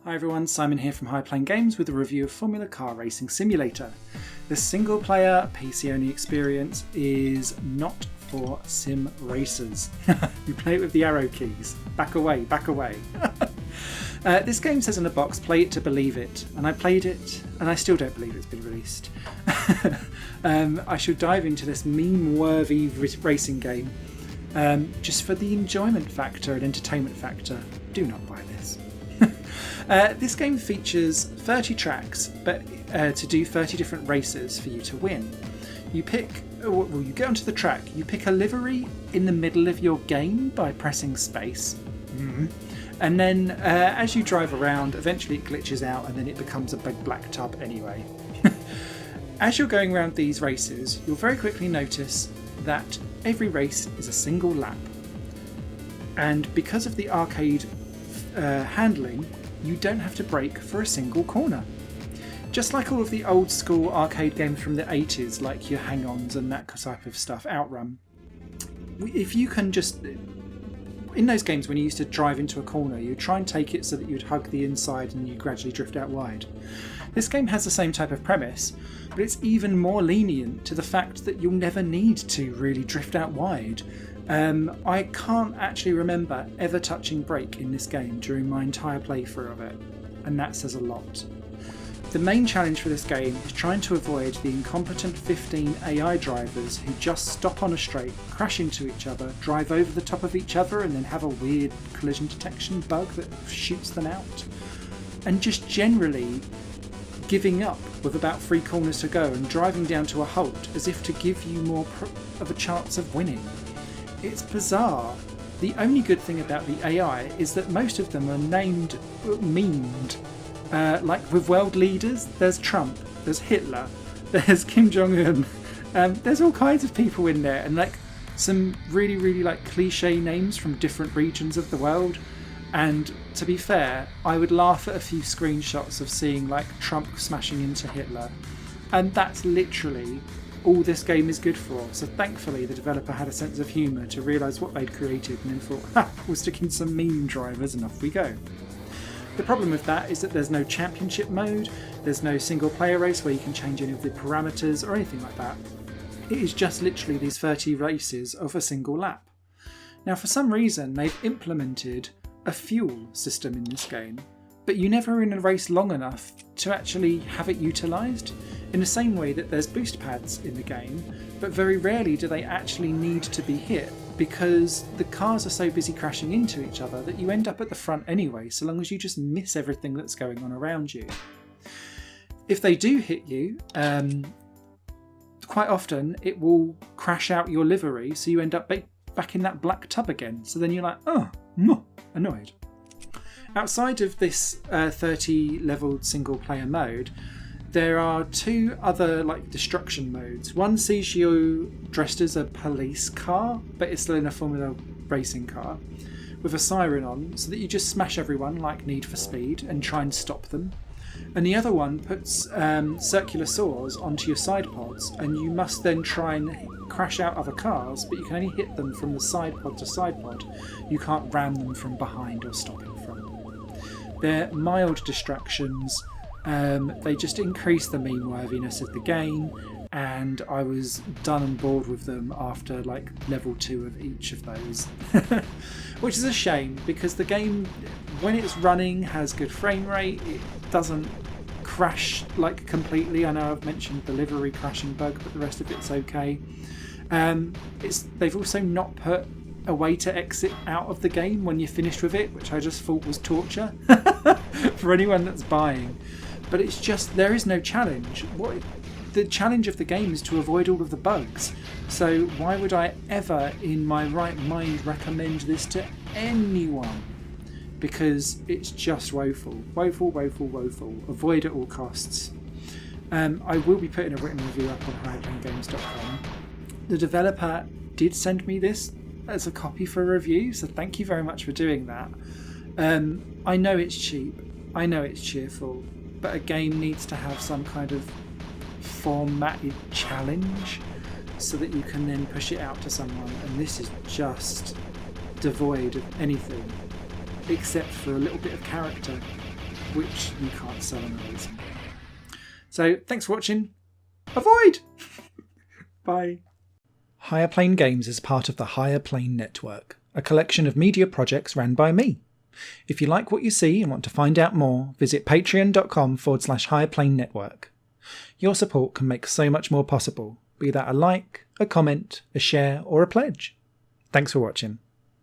Hi everyone, Simon here from Horrifying Games with a review of Formula Car Racing Simulator. The single player PC only experience is not for sim racers. You play it with the arrow keys. Back away, back away. This game says in the box, play it to believe it. And I played it and I still don't believe it's been released. I shall dive into this meme-worthy racing game just for the enjoyment factor and entertainment factor. Do not buy this. This game features 30 tracks, but to do 30 different races for you to win. You get onto the track, you pick a livery in the middle of your game by pressing space. And then as you drive around, eventually it glitches out and then it becomes a big black tub anyway. As you're going around these races, you'll very quickly notice that every race is a single lap. And because of the arcade handling, you don't have to brake for a single corner. Just like all of the old school arcade games from the 80s, like your Hang-Ons and that type of stuff, Outrun. If you can just... In those games, when you used to drive into a corner, you'd try and take it so that you'd hug the inside and you gradually drift out wide. This game has the same type of premise, but it's even more lenient to the fact that you'll never need to really drift out wide. I can't actually remember ever touching brake in this game during my entire playthrough of it, and that says a lot. The main challenge for this game is trying to avoid the incompetent 15 AI drivers who just stop on a straight, crash into each other, drive over the top of each other and then have a weird collision detection bug that shoots them out, and just generally giving up with about 3 corners to go and driving down to a halt as if to give you more of a chance of winning. It's bizarre. The only good thing about the AI is that most of them are memed. Like with world leaders, there's Trump, there's Hitler, there's Kim Jong-un. There's all kinds of people in there, and like some really like cliche names from different regions of the world. And to be fair, I would laugh at a few screenshots of seeing like Trump smashing into Hitler, and that's literally all this game is good for. So thankfully the developer had a sense of humour to realise what they'd created and then thought, we'll stick in some meme drivers and off we go. The problem with that is that there's no championship mode, there's no single player race where you can change any of the parameters or anything like that. It is just literally these 30 races of a single lap. Now for some reason they've implemented a fuel system in this game, but you never are in a race long enough to actually have it utilised, in the same way that there's boost pads in the game, but very rarely do they actually need to be hit because the cars are so busy crashing into each other that you end up at the front anyway, so long as you just miss everything that's going on around you. If they do hit you, quite often it will crash out your livery, so you end up back in that black tub again. So then you're like, annoyed. Outside of this 30 leveled single player mode, there are 2 other like destruction modes. One sees you dressed as a police car, but it's still in a Formula racing car, with a siren on, so that you just smash everyone like Need for Speed and try and stop them. And the other one puts circular saws onto your side pods, and you must then try and crash out other cars, but you can only hit them from the side pod to side pod. You can't ram them from behind or stop in front. They're mild distractions. They just increase the meme-worthiness of the game, and I was done and bored with them after like level 2 of each of those. Which is a shame, because the game, when it's running, has good frame rate. It doesn't crash like completely. I know I've mentioned the livery crashing bug, but the rest of it's okay. They've also not put a way to exit out of the game when you're finished with it, which I just thought was torture for anyone that's buying. But it's just, there is no challenge. The challenge of the game is to avoid all of the bugs. So why would I ever in my right mind recommend this to anyone? Because it's just woeful. Woeful. Avoid at all costs. I will be putting a written review up on horrifyinggames.com. The developer did send me this as a copy for review, so thank you very much for doing that. I know it's cheap, I know it's cheerful, but a game needs to have some kind of formatted challenge so that you can then push it out to someone, and this is just devoid of anything except for a little bit of character. which you can't sell on a racing game. So thanks for watching. Avoid! Bye. Higher Plane Games is part of the Higher Plane Network, a collection of media projects ran by me. If you like what you see and want to find out more, visit patreon.com/Higher Plane Network. Your support can make so much more possible, be that a like, a comment, a share, or a pledge. Thanks for watching.